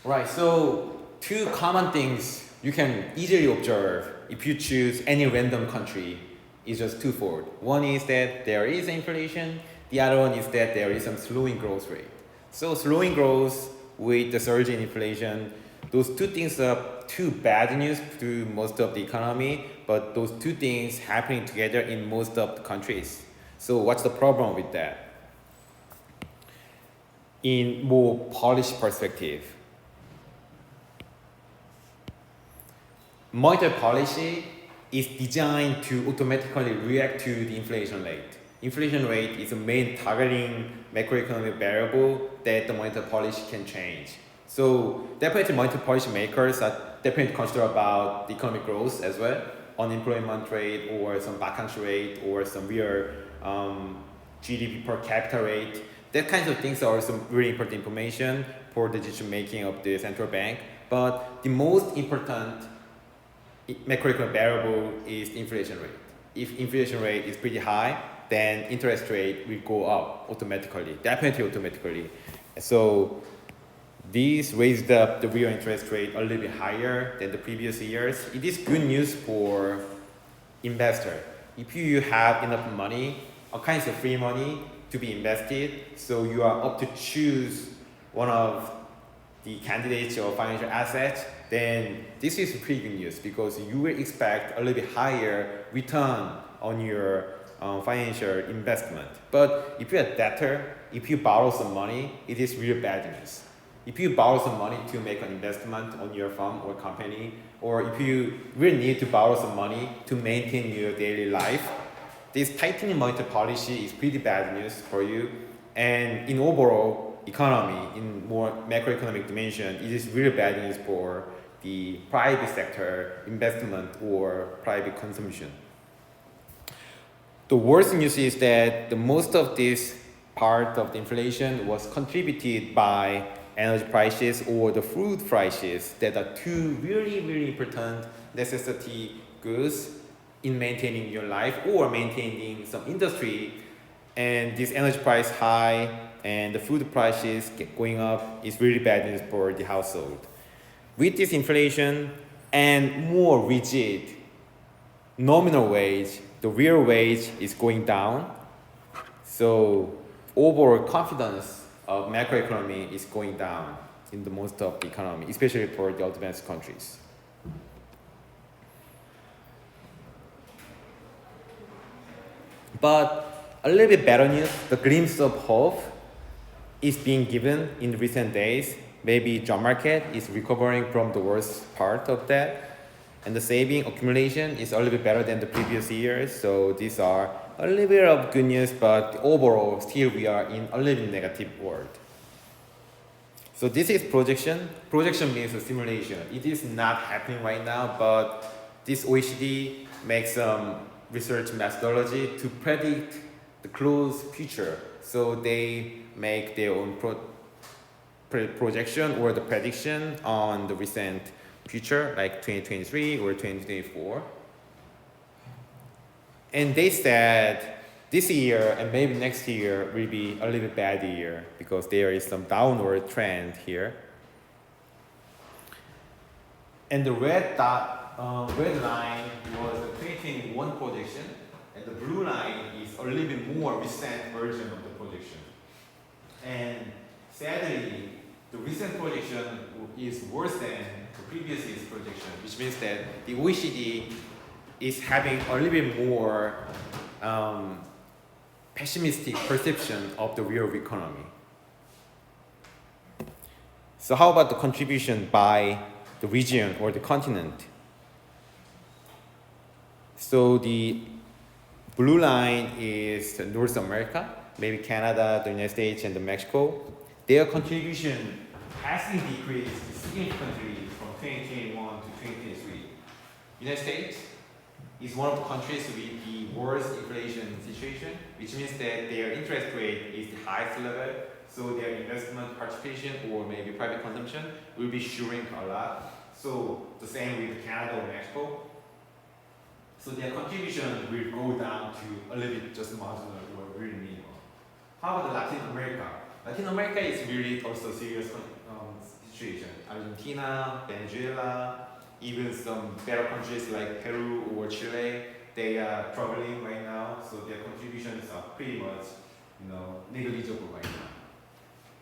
Right, so two common things you can easily observe if you choose any random country is just twofold. One is that there is inflation, the other one is that there is some slowing growth rate. So slowing growth with the surge in inflation, those two things are two bad news to most of the economy, but those two things happening together in most of the countries. So what's the problem with that? In more policy perspective, monetary policy is designed to automatically react to the inflation rate. Inflation rate is a main targeting macroeconomic variable that the monetary policy can change. So definitely monetary policy makers are definitely concerned about the economic growth as well, unemployment rate or some vacancy rate or some real GDP per capita rate. That kinds of things are some really important information for the decision making of the central bank. But the most important macroeconomic variable is inflation rate. If inflation rate is pretty high, then interest rate will go up automatically, definitely automatically. So this raised up the real interest rate a little bit higher than the previous years. It is good news for investor. If you have enough money, all kinds of free money to be invested, so you are up to choose one of the candidates or financial assets, then this is pretty good news because you will expect a little bit higher return on your financial investment. But if you're a debtor, if you borrow some money, it is real bad news. If you borrow some money to make an investment on your firm or company, or if you really need to borrow some money to maintain your daily life, this tightening monetary policy is pretty bad news for you. And in overall economy, in more macroeconomic dimension, it is really bad news for the private sector investment or private consumption. The worst news is that the most of this part of the inflation was contributed by energy prices or the food prices that are two really, really important necessity goods in maintaining your life or maintaining some industry. And this energy price high and the food prices going up is really bad news for the household. With this inflation and more rigid nominal wage, the real wage is going down. So overall confidence of macroeconomy is going down in the most of the economy, especially for the advanced countries. But a little bit better news, the glimpse of hope is being given in recent days. Maybe job market is recovering from the worst part of that. And the saving accumulation is a little bit better than the previous years. So these are a little bit of good news, but overall, still we are in a little bit negative world. So this is projection. Projection means a simulation. It is not happening right now, but this OECD makes some research methodology to predict the close future. So they make their own projection or the prediction on the recent future, like 2023 or 2024. And they said this year and maybe next year will be a little bit bad year because there is some downward trend here. And the red line was the 2021 projection, and the blue line is a little bit more recent version of the projection. And sadly, the recent projection is worse than the previous year's projection, which means that the OECD is having a little bit more pessimistic perception of the real economy. So how about the contribution by the region or the continent? So the blue line is North America, maybe Canada, the United States, and Mexico. Their contribution has been decreased significantly from 2021 to 2023. United States is one of the countries with the worst inflation situation, which means that their interest rate is the highest level, so their investment participation or maybe private consumption will be shrink a lot. So the same with Canada or Mexico. So their contribution will go down to a little bit just marginal or really minimal. How about Latin America? Latin America is really also serious situation. Argentina, Venezuela, even some better countries like Peru or Chile, they are struggling right now, so their contributions are pretty much, negligible right now.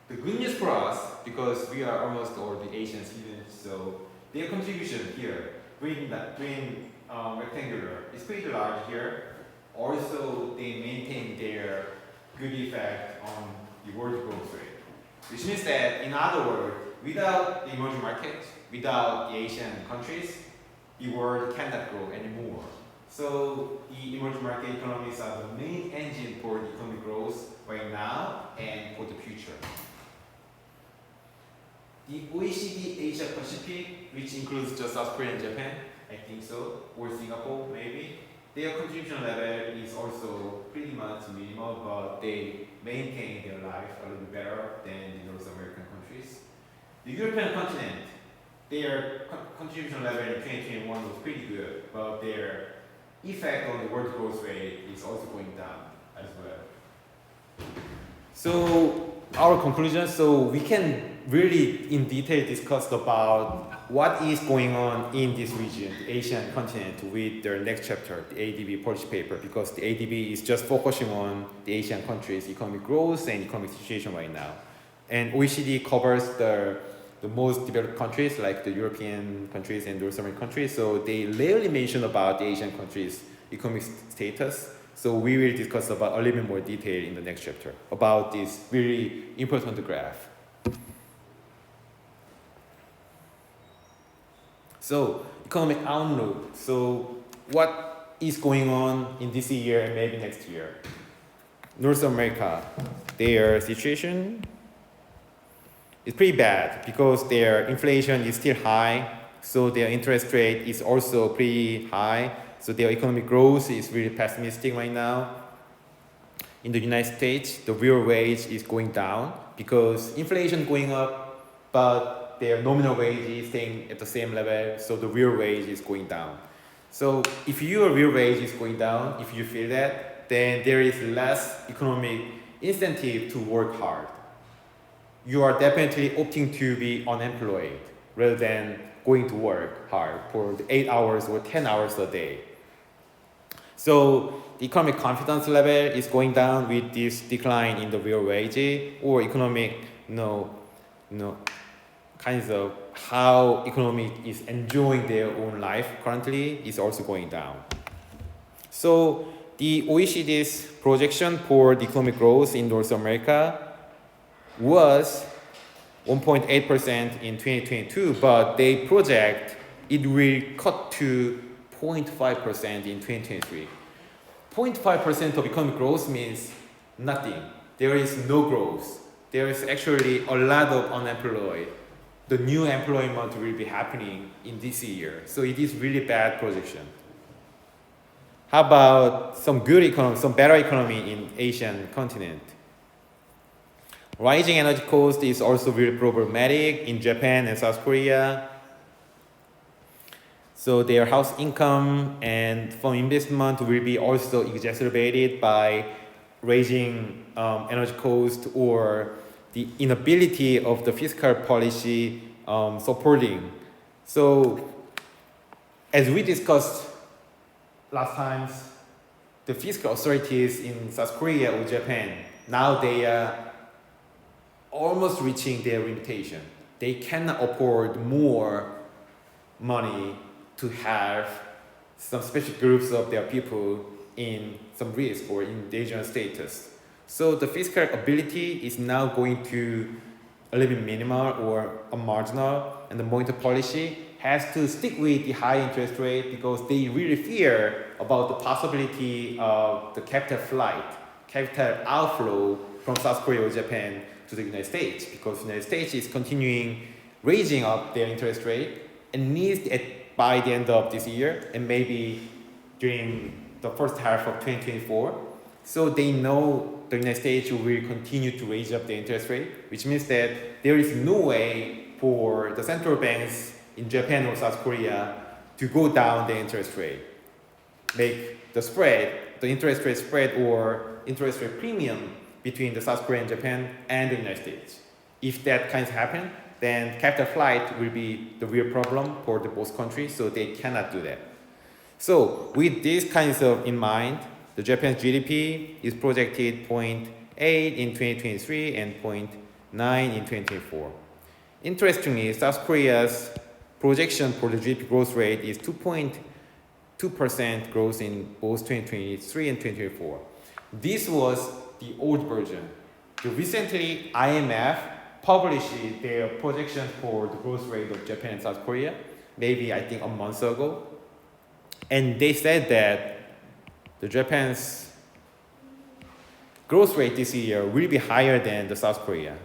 The good news for us, because we are almost all the Asian citizens, so their contribution here, green rectangular, is pretty large here. Also, they maintain their good effect on the world growth rate, which means that, in other words, without the emerging markets, without the Asian countries, the world cannot grow anymore. So the emerging market economies are the main engine for the economic growth right now and for the future. The OECD Asia Pacific, which includes just South Korea and Japan, I think so, or Singapore maybe, their contribution level is also pretty much minimal, but they maintain their life a little bit better than the North American countries. The European continent, their contribution level in 2021 was pretty good, but their effect on the world growth rate is also going down as well. So our conclusion, so we can really in detail discuss about what is going on in this region, the Asian continent, with their next chapter, the ADB policy paper, because the ADB is just focusing on the Asian countries' economic growth and economic situation right now. And OECD covers the most developed countries, like the European countries and North American countries, so they rarely mention about the Asian countries' economic status. So we will discuss about a little bit more detail in the next chapter about this really important graph. So economic outlook. So what is going on in this year and maybe next year? North America, their situation is pretty bad because their inflation is still high. So their interest rate is also pretty high. So their economic growth is really pessimistic right now. In the United States, the real wage is going down because inflation going up, but their nominal wage is staying at the same level, so the real wage is going down. So if your real wage is going down, if you feel that, then there is less economic incentive to work hard. You are definitely opting to be unemployed rather than going to work hard for 8 hours or 10 hours a day. So the economic confidence level is going down with this decline in the real wage, or economic, kinds of how economy is enjoying their own life currently is also going down. So the OECD's projection for the economic growth in North America was 1.8% in 2022, but they project it will cut to 0.5% in 2023. 0.5% of economic growth means nothing. There is no growth. There is actually a lot of unemployed. The new employment will be happening in this year. So it is really bad projection. How about some good economy, some better economy in Asian continent? Rising energy cost is also really problematic in Japan and South Korea. So their house income and foreign investment will be also exacerbated by raising energy cost or the inability of the fiscal policy supporting. So as we discussed last times, the fiscal authorities in South Korea or Japan, now they are almost reaching their limitation. They cannot afford more money to have some special groups of their people in some risk or in dangerous status. So the fiscal ability is now going to a little bit minimal or a marginal, and the monetary policy has to stick with the high interest rate because they really fear about the possibility of the capital flight, capital outflow from South Korea or Japan to the United States, because the United States is continuing raising up their interest rate and needs by the end of this year and maybe during the first half of 2024. So they know the United States will continue to raise up the interest rate, which means that there is no way for the central banks in Japan or South Korea to go down the interest rate, make the spread, the interest rate spread or interest rate premium between the South Korea and Japan and the United States. If that kind of happen, then capital flight will be the real problem for the both countries, so they cannot do that. So with these kinds of in mind, the Japan's GDP is projected 0.8 in 2023 and 0.9 in 2024. Interestingly, South Korea's projection for the GDP growth rate is 2.2% growth in both 2023 and 2024. This was the old version. Recently, IMF published their projection for the growth rate of Japan and South Korea, maybe I think a month ago. And they said that the Japan's growth rate this year will be higher than the South Korea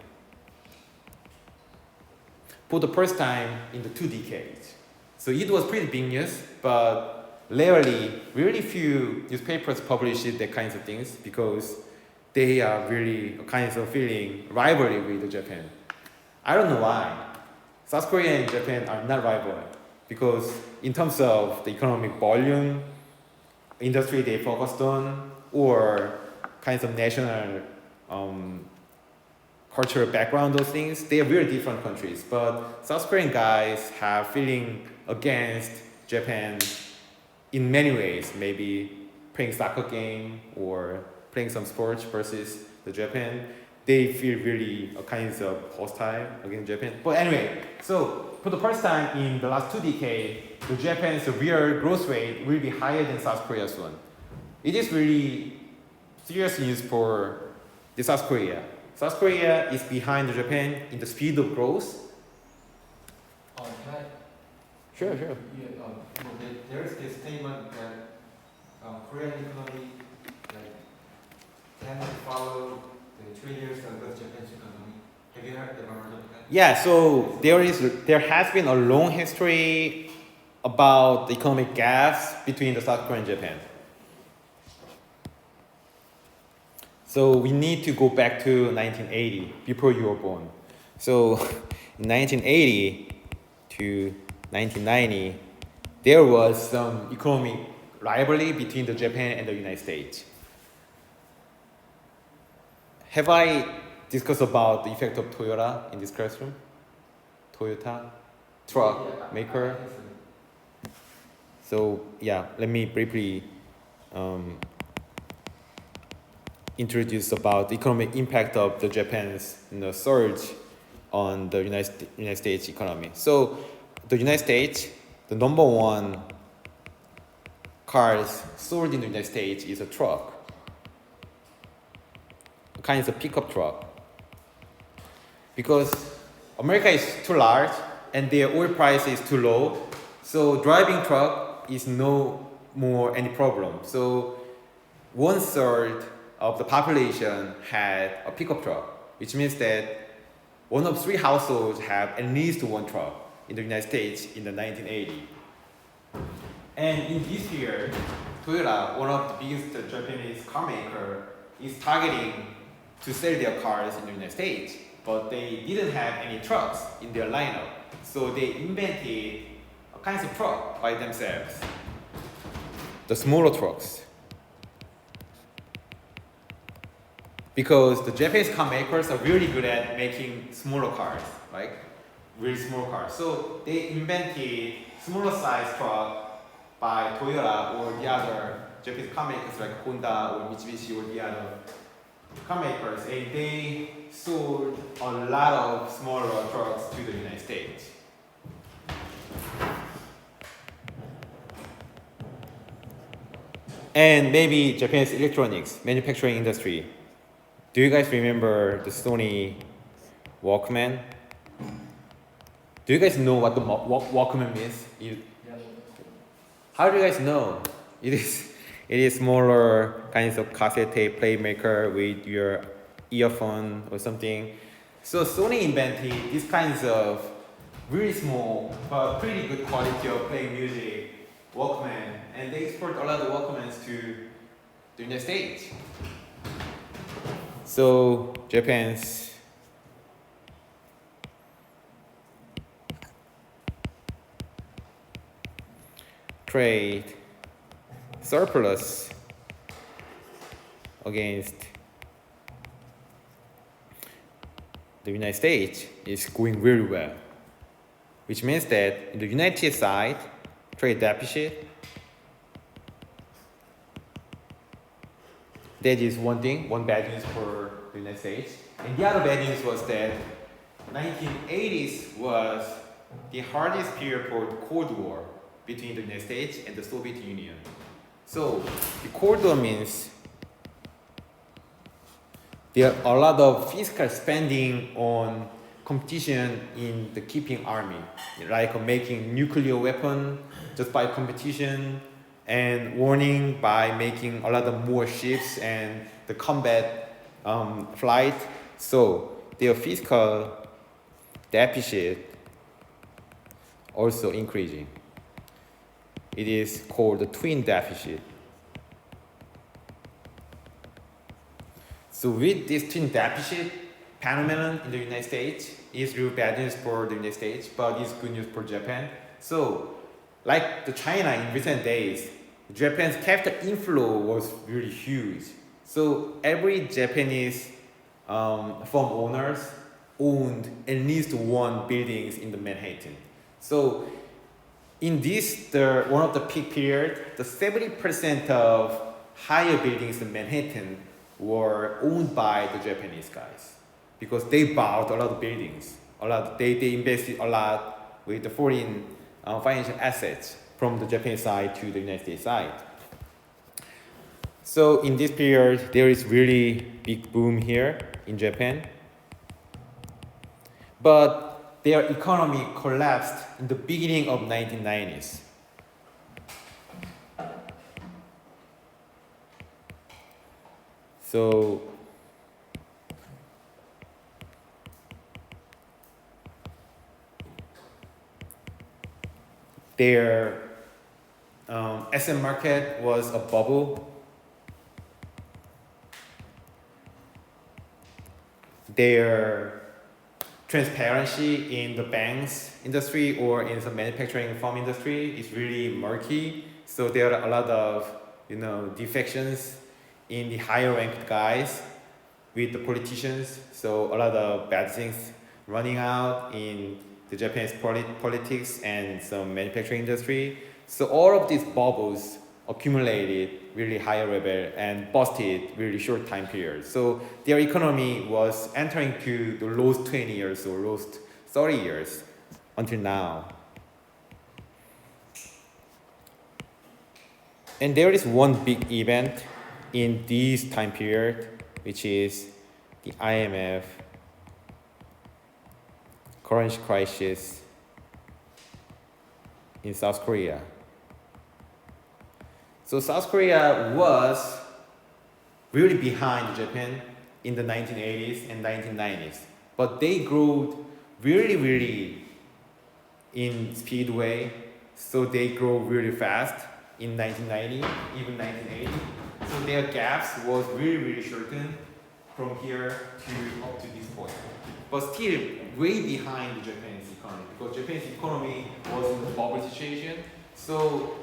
for the first time in the 2 decades. So it was pretty big news, but really few newspapers publish that kinds of things because they are really kinds of feeling rivalry with Japan. I don't know why. South Korea and Japan are not rival because in terms of the economic volume, industry they focused on, or kinds of national cultural background, those things, they are very different countries. But South Korean guys have feeling against Japan in many ways, maybe playing soccer game or playing some sports versus the Japan. They feel really a kind of hostile against Japan. But anyway, so for the first time in the last 2 decades, the Japan's real growth rate will be higher than South Korea's one. It is really serious news for the South Korea. South Korea is behind Japan in the speed of growth. Can I? Sure. Yeah, there is this statement that Korean economy can follow the 3 years of Japan's economy. Have you heard about that? Yeah, so there has been a long history about the economic gaps between the South Korea and Japan. So we need to go back to 1980, before you were born. So in 1980 to 1990, there was some economic rivalry between the Japan and the United States. Have I discussed about the effect of Toyota in this classroom? Toyota truck maker. So yeah, let me briefly introduce about the economic impact of the Japan's surge on the United States economy. So the United States, the number one cars sold in the United States is a truck, a kind of pickup truck, because America is too large and their oil price is too low, so driving truck is no more any problem. So 1/3 of the population had a pickup truck, which means that 1 of 3 households have at least 1 truck in the United States in the 1980s. And in this year, Toyota, one of the biggest Japanese car maker, is targeting to sell their cars in the United States, but they didn't have any trucks in their lineup. So they invented a kind of truck by themselves, the smaller trucks. Because the Japanese car makers are really good at making smaller cars, right? Really small cars. So they invented smaller size truck by Toyota or the other Japanese car makers like Honda or Mitsubishi or the other car makers, and they sold a lot of smaller trucks to the United States. And maybe Japan's electronics manufacturing industry. Do you guys remember the Sony Walkman? Do you guys know what the Walkman is? How do you guys know? It is smaller kinds of cassette tape playmaker with your earphone or something. So Sony invented these kinds of really small but pretty good quality of playing music Walkman, and they export a lot of Walkmans to the United States. So Japan's trade surplus against the United States is going really well, which means that in the United side, trade deficit, that is one thing, one bad news for the United States. And the other bad news was that 1980s was the hardest period for the Cold War between the United States and the Soviet Union. So the Cold War means there are a lot of fiscal spending on competition in the keeping army, like making nuclear weapon just by competition, and warning by making a lot of more ships and the combat flight. So their fiscal deficit also increasing. It is called the twin deficit. So with this twin deficit phenomenon in the United States, it's real bad news for the United States, but it's good news for Japan. So like the China in recent days, Japan's capital inflow was really huge. So every Japanese firm owners owned at least one buildings in the Manhattan. So in this, one of the peak period, the 70% of higher buildings in Manhattan were owned by the Japanese guys because they bought a lot of buildings. They invested a lot with the foreign financial assets from the Japanese side to the United States side. So in this period, there is really big boom here in Japan. But their economy collapsed in the beginning of 1990s. So their asset market was a bubble. Their transparency in the banks industry or in the manufacturing firm industry is really murky. So there are a lot of defections in the higher ranked guys with the politicians. So a lot of bad things running out in the Japanese politics and some manufacturing industry. So all of these bubbles accumulated really high level and busted really short time period. So their economy was entering to the last 20 years or last 30 years until now. And there is one big event in this time period, which is the IMF currency crisis in South Korea. So South Korea was really behind Japan in the 1980s and 1990s, but they grew really, really in speed way. So they grow really fast in 1990, even 1980. So their gaps was really, really shortened from here to up to this point, but still way behind the Japanese economy because Japan's economy was in the bubble situation. So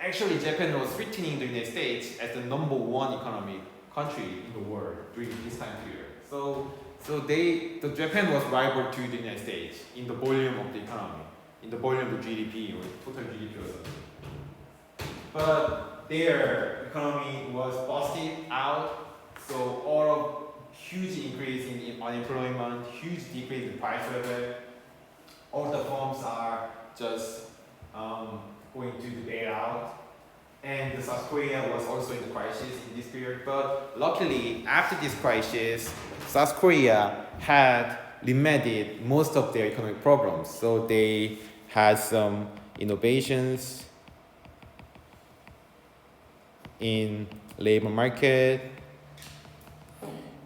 actually, Japan was threatening the United States as the #1 economic country in the world during this time period. So Japan was rival to the United States in the volume of the economy, in the volume of the GDP or total GDP or something. But their economy was busted out. So all of huge increase in unemployment, huge decrease in price level. All the firms are just going to the bailout. And South Korea was also in the crisis in this period. But luckily, after this crisis, South Korea had remedied most of their economic problems. So they had some innovations in labor market,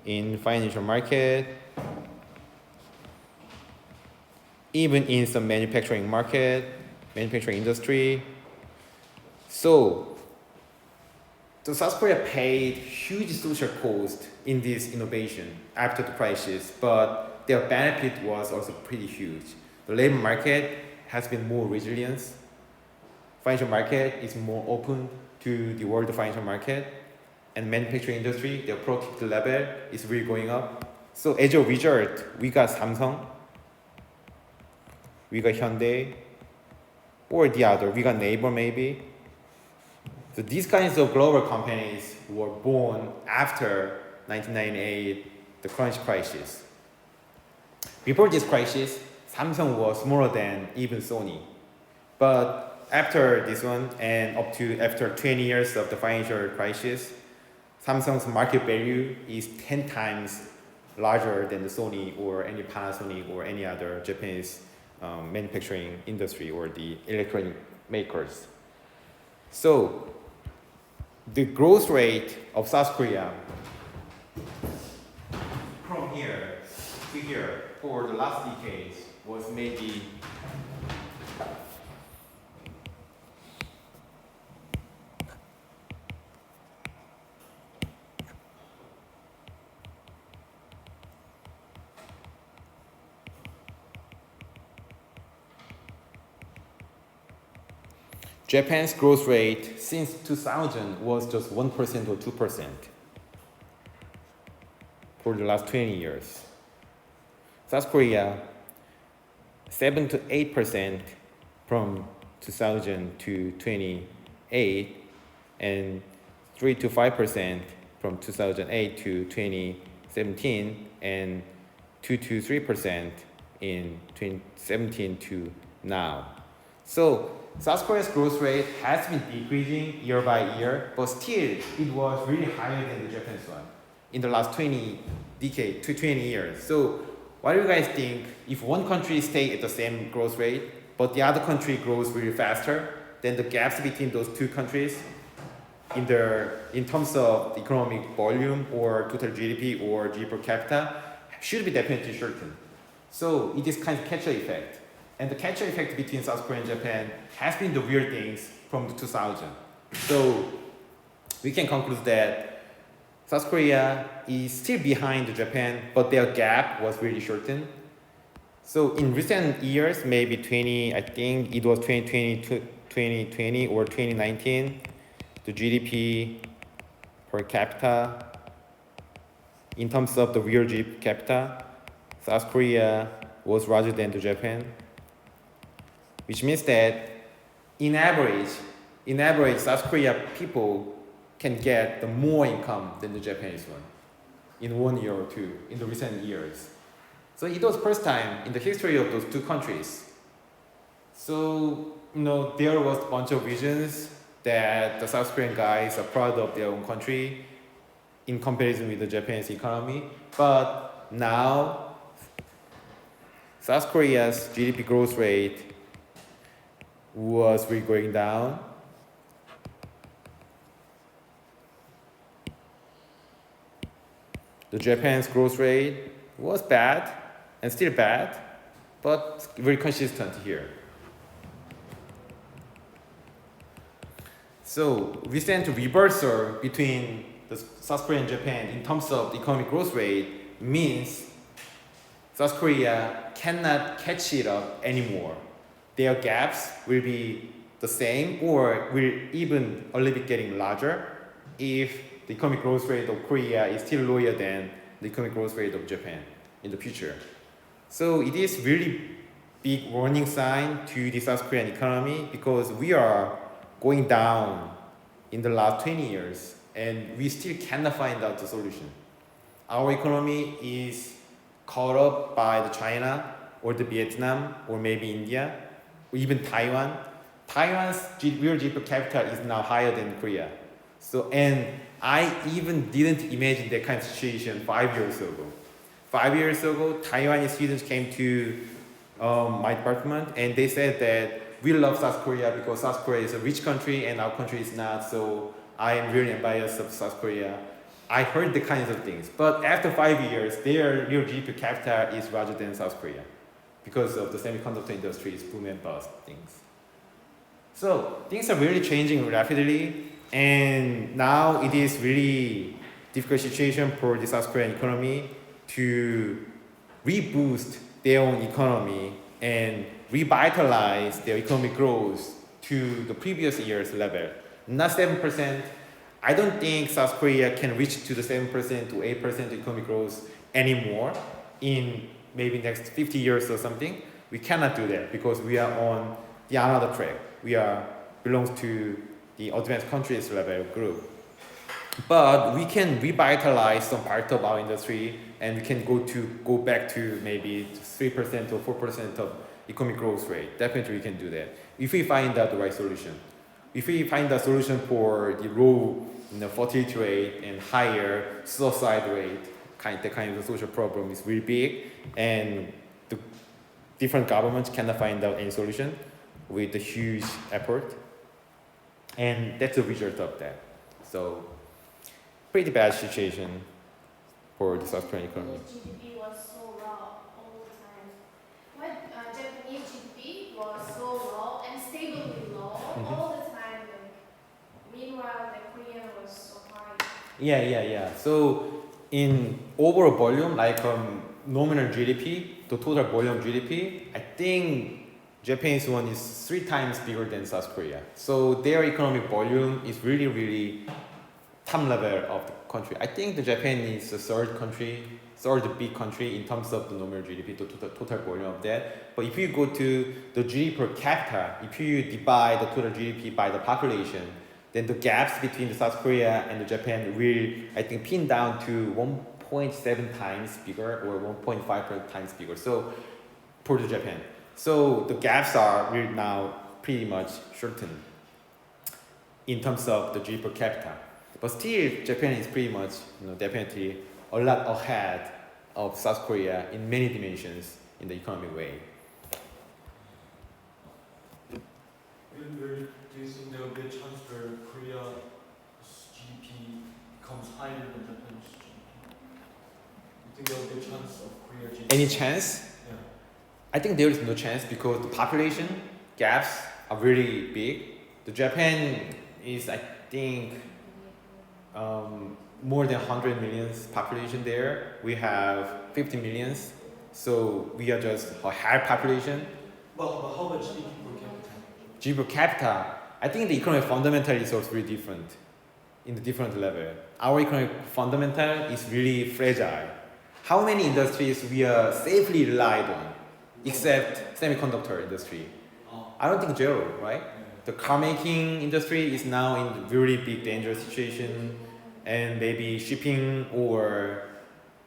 in financial market, even in some manufacturing market, manufacturing industry. So South Korea paid huge social cost in this innovation after the crisis, but their benefit was also pretty huge. The labor market has been more resilient. Financial market is more open to the world financial market. And manufacturing industry, their productivity level is really going up. So as a result, we got Samsung, we got Hyundai, or the other, we got Naver maybe. So these kinds of global companies were born after 1998, the crunch crisis. Before this crisis, Samsung was smaller than even Sony. But after this one and up to after 20 years of the financial crisis, Samsung's market value is 10 times larger than the Sony or any Panasonic or any other Japanese manufacturing industry or the electronic makers. So the growth rate of South Korea from here to here for the last decades was maybe Japan's growth rate since 2000 was just 1% or 2% for the last 20 years. South Korea, 7 to 8% from 2000 to 28, and 3 to 5% from 2008 to 2017, and 2 to 3% in 2017 to now. So South Korea's growth rate has been decreasing year by year, but still it was really higher than the Japanese one in the last 20 years. So what do you guys think if one country stays at the same growth rate, but the other country grows really faster, then the gaps between those two countries in terms of economic volume or total GDP or GDP per capita should be definitely shortened. So it is kind of catch-up effect. And the catch-up effect between South Korea and Japan has been the weird things from the 2000. So we can conclude that South Korea is still behind Japan, but their gap was really shortened. So in recent years, maybe I think it was 2020 or 2019, the GDP per capita, in terms of the real GDP per capita, South Korea was larger than the Japan, which means that in average, South Korea people can get the more income than the Japanese one in 1 year or two in the recent years. So it was first time in the history of those two countries. So there was a bunch of reasons that the South Korean guys are proud of their own country in comparison with the Japanese economy. But now South Korea's GDP growth rate was really going down. The Japan's growth rate was bad and still bad, but very consistent here. So recent reversal between the South Korea and Japan in terms of the economic growth rate means South Korea cannot catch it up anymore. Their gaps will be the same or will even a little bit getting larger if the economic growth rate of Korea is still lower than the economic growth rate of Japan in the future. So it is really big warning sign to the South Korean economy because we are going down in the last 20 years and we still cannot find out the solution. Our economy is caught up by the China or the Vietnam or maybe India or even Taiwan. Taiwan's real GDP per capita is now higher than Korea. So, and I even didn't imagine that kind of situation 5 years ago. 5 years ago, Taiwanese students came to my department and they said that we love South Korea because South Korea is a rich country and our country is not, so I am really envious of South Korea. I heard the kinds of things, but after 5 years, their real GDP per capita is larger than South Korea because of the semiconductor industry's boom and bust things. So things are really changing rapidly, and now it is really difficult situation for the South Korean economy to reboost their own economy and revitalize their economic growth to the previous year's level. Not 7%. I don't think South Korea can reach to the 7% to 8% economic growth anymore in maybe next 50 years or something. We cannot do that because we are on the another track. We are belongs to the advanced countries level group. But we can revitalize some part of our industry, and we can go back to maybe 3% or 4% of economic growth rate. Definitely, we can do that if we find out the right solution. If we find a solution for the low, fertility rate and higher suicide rate, the kind of social problem is really big, and the different governments cannot find out any solution with a huge effort, and that's the result of that. So, pretty bad situation for the South Korean economy. GDP was so low all the time. When Japanese GDP was so low and stably low all the time, meanwhile the Korean was so high. Yeah. So in overall volume, like nominal GDP, the total volume GDP, I think Japanese one is 3 times bigger than South Korea. So their economic volume is really top level of the country. I think the Japan is the third big country in terms of the nominal GDP, the total volume of that. But if you go to the GDP per capita, if you divide the total GDP by the population, then the gaps between the South Korea and the Japan will, I think, pin down to 1.7 times bigger or 1.5 times bigger. So for the Japan, so the gaps are really now pretty much shortened in terms of the GDP per capita. But still, Japan is pretty much, definitely a lot ahead of South Korea in many dimensions in the economic way. Do you think there will be a chance where Korea's GDP becomes higher than Japan's GDP? You think there will be a chance of Korea GDP? Any chance? Yeah. I think there is no chance because the population gaps are really big. The Japan is, I think, more than 100 million population there. We have 50 millions, so we are just a higher population. But how much GDP per capita? GDP per capita, I think the economic fundamental is also really different in the different level. Our economic fundamental is really fragile. How many industries we are safely relied on, except semiconductor industry? I don't think zero, right? The car making industry is now in a very big dangerous situation, and maybe shipping or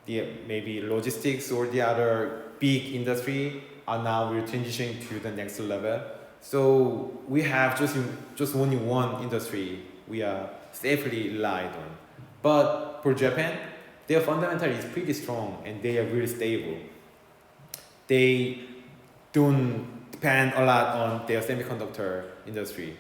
maybe logistics or the other big industry are now really transitioning to the next level. So we have just only one industry we are safely relied on. But for Japan, their fundamental is pretty strong and they are really stable. They don't depend a lot on their semiconductor industry.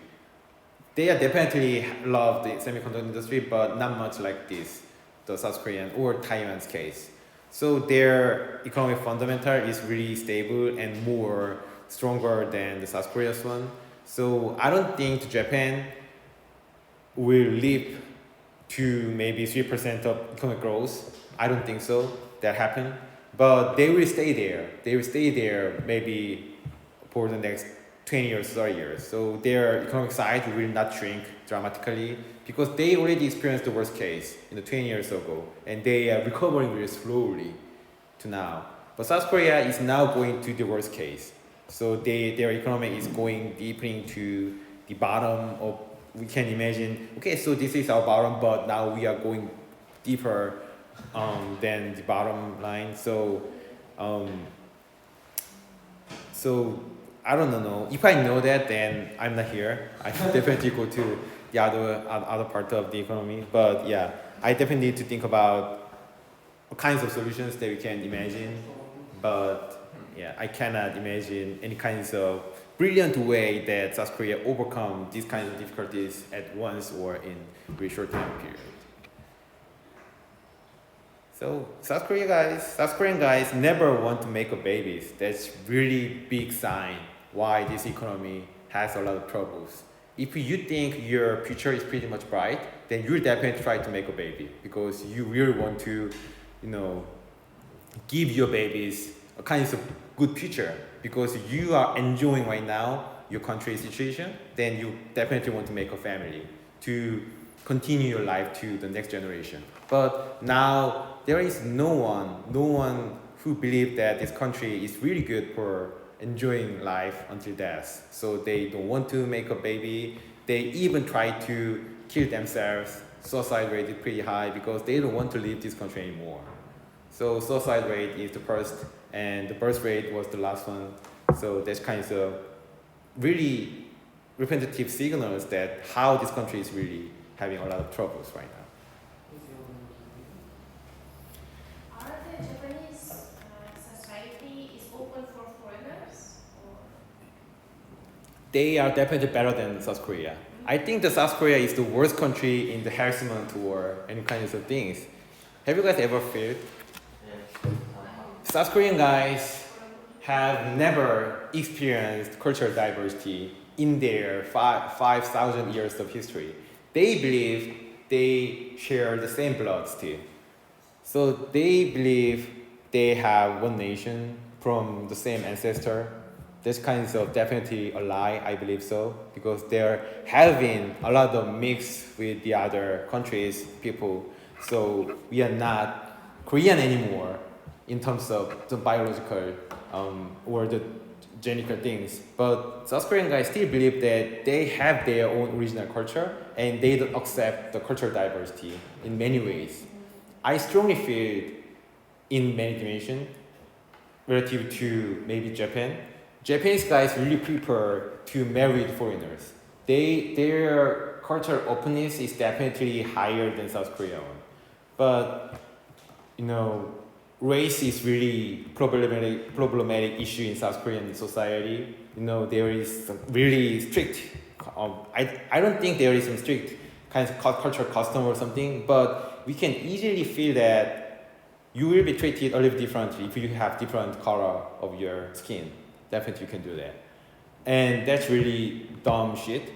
They are definitely love the semiconductor industry, but not much like this, the South Korean or Taiwan's case. So their economic fundamental is really stable and more stronger than the South Korea's one. So I don't think Japan will leap to maybe 3% of economic growth. I don't think so. That happen. But they will stay there. They will stay there maybe for the next 20 years, 30 years. So their economic size will not shrink dramatically because they already experienced the worst case 20 years ago, and they are recovering very slowly to now. But South Korea is now going to the worst case. So their economy is going deep into the bottom of, we can imagine, okay, so this is our bottom, but now we are going deeper than the bottom line. So I don't know. If I know that, then I'm not here. I definitely go to the other part of the economy. But yeah, I definitely need to think about what kinds of solutions that we can imagine. But yeah, I cannot imagine any kinds of brilliant way that South Korea overcome these kinds of difficulties at once or in a very short time period. So South Korean guys never want to make a babies. That's really big sign why this economy has a lot of troubles. If you think your future is pretty much bright, then you'll definitely try to make a baby because you really want to, give your babies a kind of good future because you are enjoying right now your country's situation. Then you definitely want to make a family to continue your life to the next generation. But now there is no one who believe that this country is really good for enjoying life until death. So they don't want to make a baby. They even try to kill themselves. Suicide rate is pretty high because they don't want to leave this country anymore. So suicide rate is the first, and the birth rate was the last one. So that's kind of really representative signals that how this country is really having a lot of troubles right now. Are the Japanese society is open for foreigners? Or? They are definitely better than South Korea. I think the South Korea is the worst country in the harassment or any kinds of things. Have you guys ever felt? South Korean guys have never experienced cultural diversity in their 5,000 years of history. They believe they share the same blood still. So they believe they have one nation from the same ancestor. That's kind of definitely a lie, I believe so, because they're having a lot of mix with the other countries, people. So we are not Korean anymore in terms of the biological or the genital things. But South Korean guys still believe that they have their own original culture and they don't accept the cultural diversity in many ways. I strongly feel in many dimensions relative to maybe Japan. Japanese guys really prefer to marry the foreigners. Their cultural openness is definitely higher than South Korean. But race is really problematic issue in South Korean society. There is some really strict. I don't think there is some strict kind of cultural custom or something, but we can easily feel that you will be treated a little differently if you have different color of your skin. Definitely you can do that. And that's really dumb shit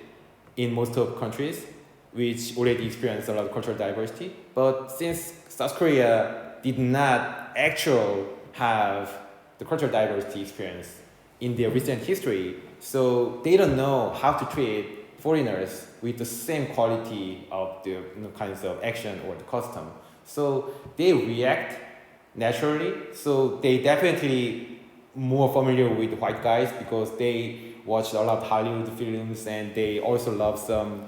in most of countries which already experience a lot of cultural diversity. But since South Korea did not actually have the cultural diversity experience in their recent history, so they don't know how to treat foreigners with the same quality of the kinds of action or the custom. So they react naturally. So they definitely more familiar with white guys because they watch a lot of Hollywood films and they also love some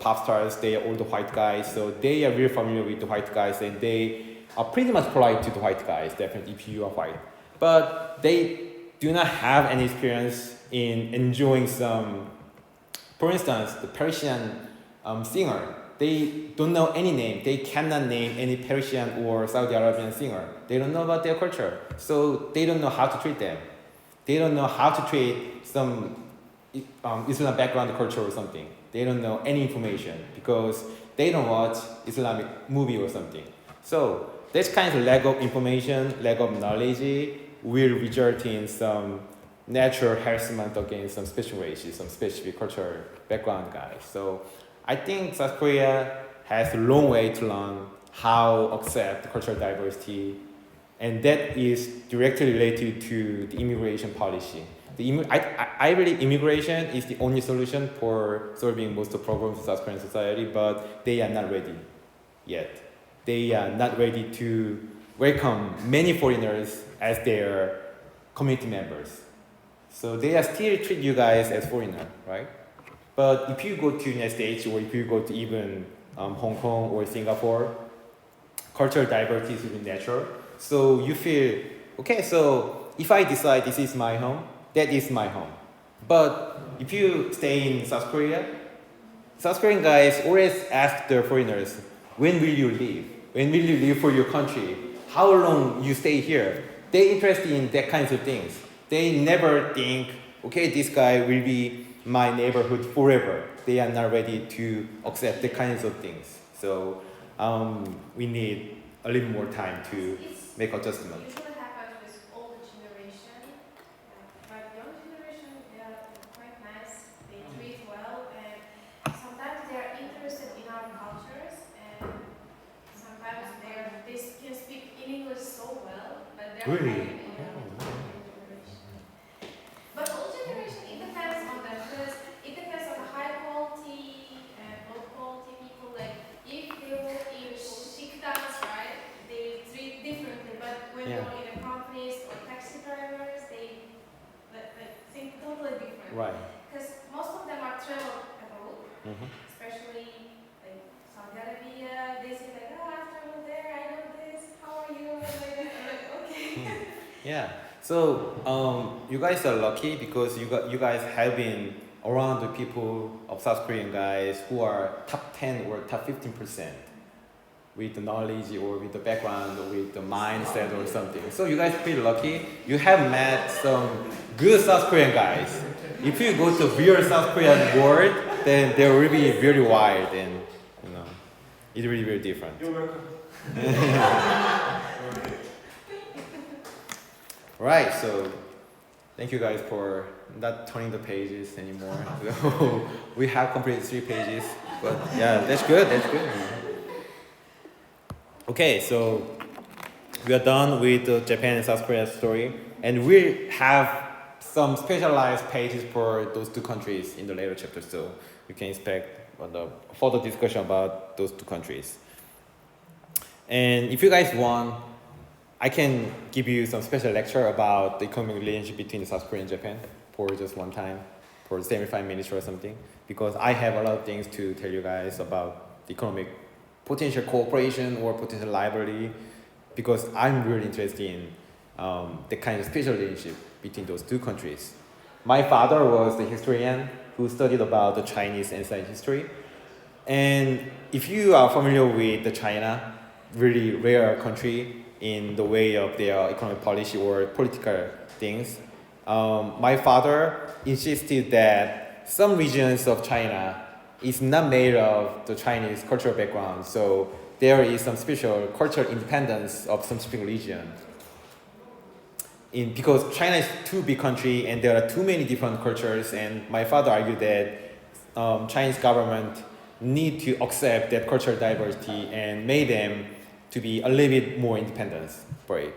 pop stars. They are all the white guys, so they are really familiar with the white guys and they are pretty much polite to the white guys, definitely if you are white. But they do not have any experience in enjoying some, for instance, the Persian singer. They don't know any name. They cannot name any Persian or Saudi Arabian singer. They don't know about their culture. So they don't know how to treat them. They don't know how to treat some Islam background culture or something. They don't know any information because they don't watch Islamic movie or something. So this kind of lack of information, lack of knowledge will result in some natural harassment against some special races, some specific cultural background guys. So I think South Korea has a long way to learn how to accept cultural diversity, and that is directly related to the immigration policy. I believe immigration is the only solution for solving most of the problems in South Korean society, but they are not ready yet. They are not ready to welcome many foreigners as their community members. So they are still treat you guys as foreigner, right? But if you go to the United States or if you go to even Hong Kong or Singapore, cultural diversity is really natural. So you feel, okay, so if I decide this is my home, that is my home. But if you stay in South Korea, South Korean guys always ask their foreigners, when will you leave? When will you leave for your country? How long you stay here? They're interested in that kinds of things. They never think, okay, this guy will be my neighborhood forever. They are not ready to accept the kinds of things. So we need a little more time to make adjustments. Usually happens with older generation, but young generation, they are quite nice. They treat well, and sometimes they are interested in our cultures, and sometimes they can speak in English so well, but they're Really? But old generation, it depends on them because it depends on the high quality local Right. Because most of them are travel abroad, Mm-hmm. especially like Saudi Arabia. They say like, oh, I've traveled there, I know this. How are you? Like that. I'm like, okay. Yeah. So you guys are lucky because you guys have been around the people of South Korean guys who are top 10 or top 15% with the knowledge or with the background or with the mindset or something. So you guys pretty lucky. You have met some good South Korean guys. If you go to real South Korean world, then they will be very wild and you know it's really very different. You're welcome. Right, so thank you guys for not turning the pages anymore. So we have completed 3 pages, but yeah, that's good, that's good. Okay, so we are done with the Japan and South Korea story, and we have some specialized pages for those 2 countries in the later chapter, so you can expect the further discussion about those 2 countries. And if you guys want, I can give you some special lecture about the economic relationship between South Korea and Japan for just one time, for 75 minutes or something, because I have a lot of things to tell you guys about the economic potential cooperation or potential liability, because I'm really interested in the kind of special relationship between those 2 countries. My father was the historian who studied about the Chinese ancient history, and if you are familiar with the China, really rare country in the way of their economic policy or political things. My father insisted that some regions of China is not made of the Chinese cultural background, so there is some special cultural independence of some specific region. Because China is too big country and there are too many different cultures, and my father argued that Chinese government need to accept that cultural diversity and make them to be a little bit more independent for it.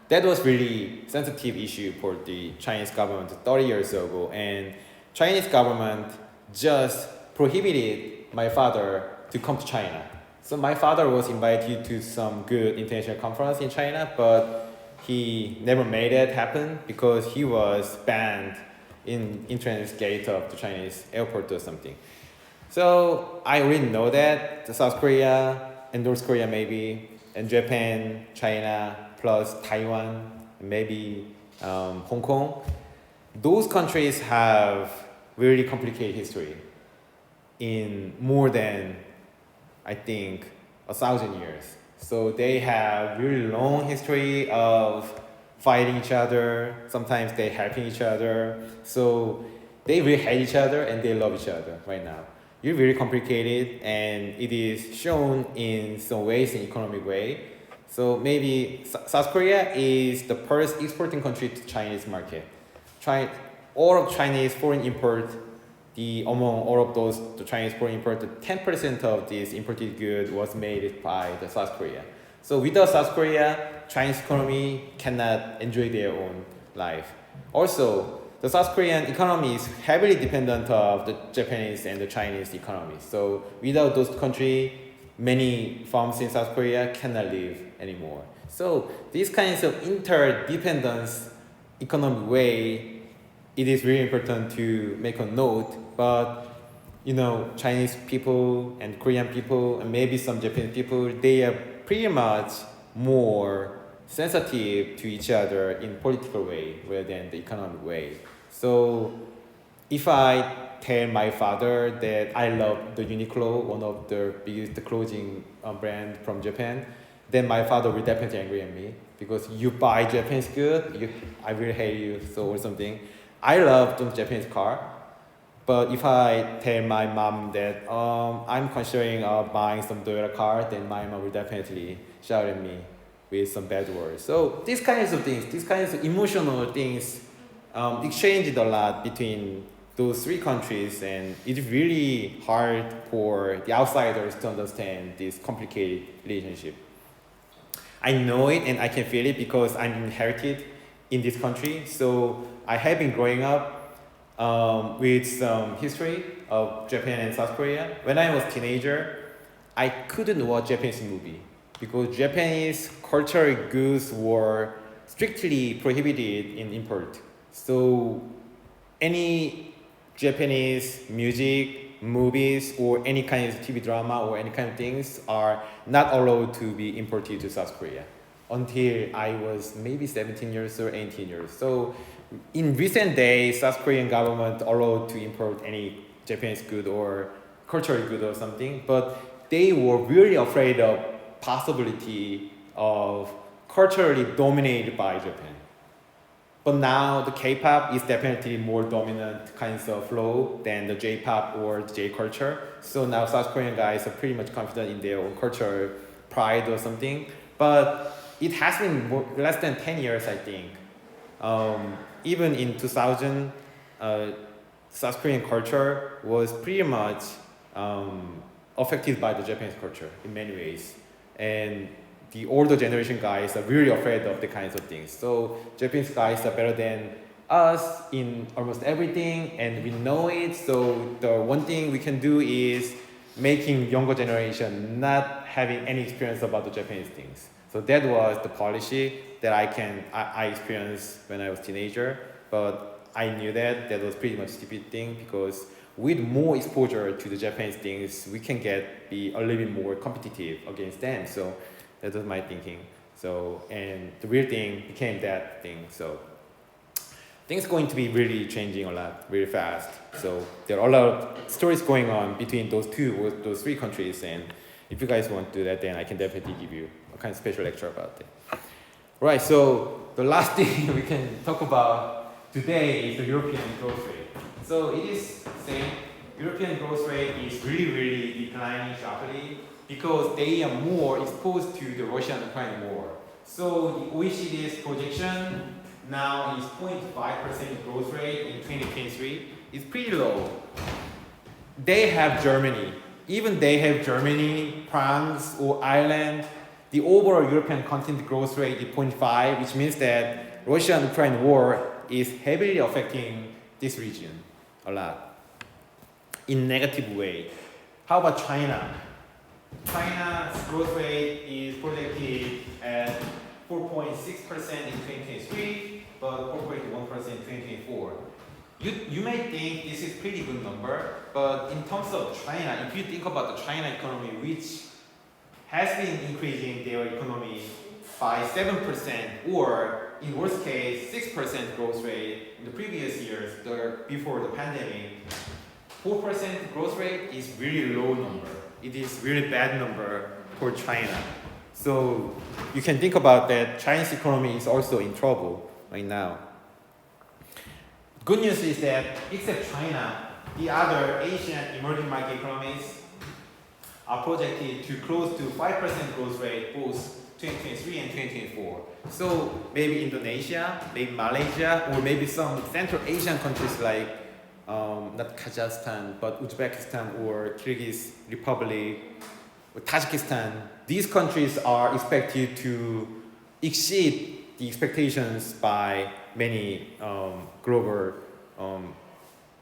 That was really sensitive issue for the Chinese government 30 years ago, and Chinese government just prohibited my father to come to China. So my father was invited to some good international conference in China, but he never made it happen because he was banned in entrance gate of the Chinese airport or something. So I really know that the South Korea and North Korea maybe, and Japan, China, plus Taiwan, maybe Hong Kong, those countries have really complicated history in more than, I think, 1,000 years. So they have really long history of fighting each other. Sometimes they helping each other. So they really hate each other and they love each other right now. It's very complicated, and it is shown in some ways in economic way. So maybe South Korea is the first exporting country to Chinese market. All of Chinese foreign import, among all of those, the Chinese foreign import, 10% of this imported good was made by the South Korea. So without South Korea, Chinese economy cannot enjoy their own life. Also, the South Korean economy is heavily dependent of the Japanese and the Chinese economy. So without those countries, many farms in South Korea cannot live anymore. So these kinds of interdependence economic way, it is really important to make a note. But Chinese people and Korean people and maybe some Japanese people, they are pretty much more sensitive to each other in political way rather than the economic way. So if I tell my father that I love the Uniqlo, one of the biggest clothing brand from Japan, then my father will definitely angry at me because you buy Japanese good, I will hate you, so or something. I love the Japanese car, but if I tell my mom that I'm considering buying some Toyota car, then my mom will definitely shout at me with some bad words. So these kinds of things, these kinds of emotional things exchanged a lot between those 3 countries, and it's really hard for the outsiders to understand this complicated relationship. I know it and I can feel it because I'm inherited in this country. So I have been growing up with some history of Japan and South Korea. When I was a teenager, I couldn't watch Japanese movie because Japanese cultural goods were strictly prohibited in import. So any Japanese music, movies, or any kind of TV drama or any kind of things are not allowed to be imported to South Korea until I was maybe 17 years or 18 years. So in recent days, South Korean government allowed to import any Japanese good or cultural good or something, but they were really afraid of possibility of culturally dominated by Japan. But now the K-pop is definitely more dominant kinds of flow than the J-pop or the J-culture. So now South Korean guys are pretty much confident in their own cultural pride or something. But it has been less than 10 years, I think. Even in 2000, South Korean culture was pretty much affected by the Japanese culture in many ways. And the older generation guys are really afraid of the kinds of things. So Japanese guys are better than us in almost everything, and we know it. So the one thing we can do is making younger generation not having any experience about the Japanese things. So that was the policy that I experienced when I was teenager. But I knew that was pretty much stupid thing, because with more exposure to the Japanese things, we can be a little bit more competitive against them. So that was my thinking. So, and the real thing became that thing. So things going to be really changing a lot, really fast. So there are a lot of stories going on between those three countries. And if you guys want to do that, then I can definitely give you a kind of special lecture about it. Right, so the last thing we can talk about today is the European growth rate. So it is saying European growth rate is really declining sharply because they are more exposed to the Russia-Ukraine war. So the OECD's projection now is 0.5% growth rate in 2023. It's pretty low. They have Germany. Even they have Germany, France, or Ireland. The overall European continent growth rate is 0.5, which means that Russia and Ukraine war is heavily affecting this region a lot in negative way. How about China? China's growth rate is projected at 4.6% in 2023, but 4.1% in 2024. You may think this is pretty good number, but in terms of China, if you think about the China economy, which has been increasing their economy by 7%, or in worst case, 6% growth rate in the previous years, before the pandemic, 4% growth rate is really low number. It is really bad number for China. So you can think about that Chinese economy is also in trouble right now. Good news is that except China, the other Asian emerging market economies are projected to close to 5% growth rate both 2023 and 2024. So maybe Indonesia, maybe Malaysia, or maybe some Central Asian countries like not Kazakhstan, but Uzbekistan or Kyrgyz Republic or Tajikistan. These countries are expected to exceed the expectations by many global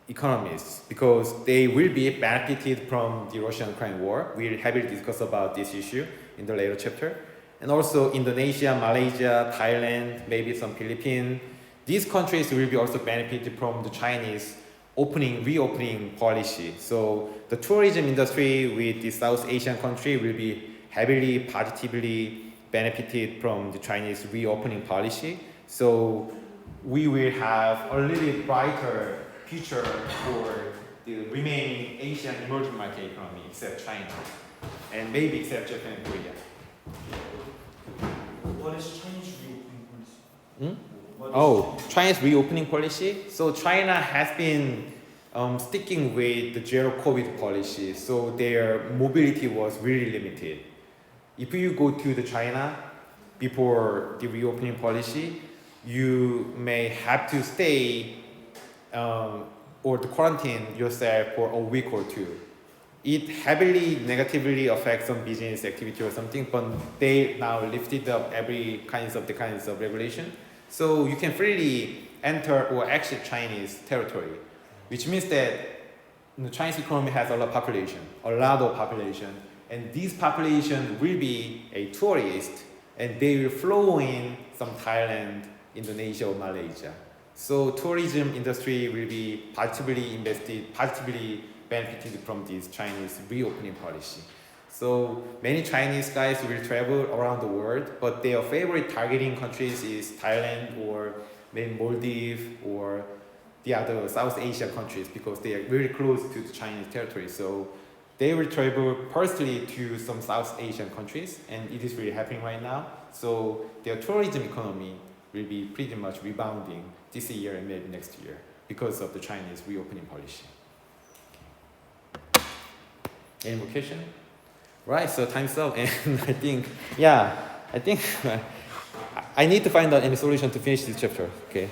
economies, because they will be benefited from the Russia-Ukraine war. We'll heavily discuss about this issue in the later chapter. And also Indonesia, Malaysia, Thailand, maybe some Philippines. These countries will be also benefited from the Chinese reopening policy. So the tourism industry with the South Asian country will be heavily positively benefited from the Chinese reopening policy. So we will have a little bit brighter future for the remaining Asian emerging market economy, except China, and maybe except Japan and Korea. What is Chinese reopening policy? China's reopening policy. So China has been sticking with the zero COVID policy. So their mobility was really limited. If you go to the China before the reopening policy, you may have to stay or to quarantine yourself for a week or two. It heavily negatively affects some business activity or something, but they now lifted up every kinds of regulation. So you can freely enter or exit Chinese territory, which means that the Chinese economy has a lot of population, and this population will be a tourist, and they will flow in from Thailand, Indonesia, or Malaysia. So tourism industry will be positively invested, positively benefited from this Chinese reopening policy. So many Chinese guys will travel around the world, but their favorite targeting countries is Thailand or maybe Maldives or the other South Asia countries because they are very close to the Chinese territory. So they will travel personally to some South Asian countries, and it is really happening right now. So their tourism economy will be pretty much rebounding this year and maybe next year because of the Chinese reopening policy. Any more question? Right, so time's up, and I think I need to find out any solution to finish this chapter. Okay.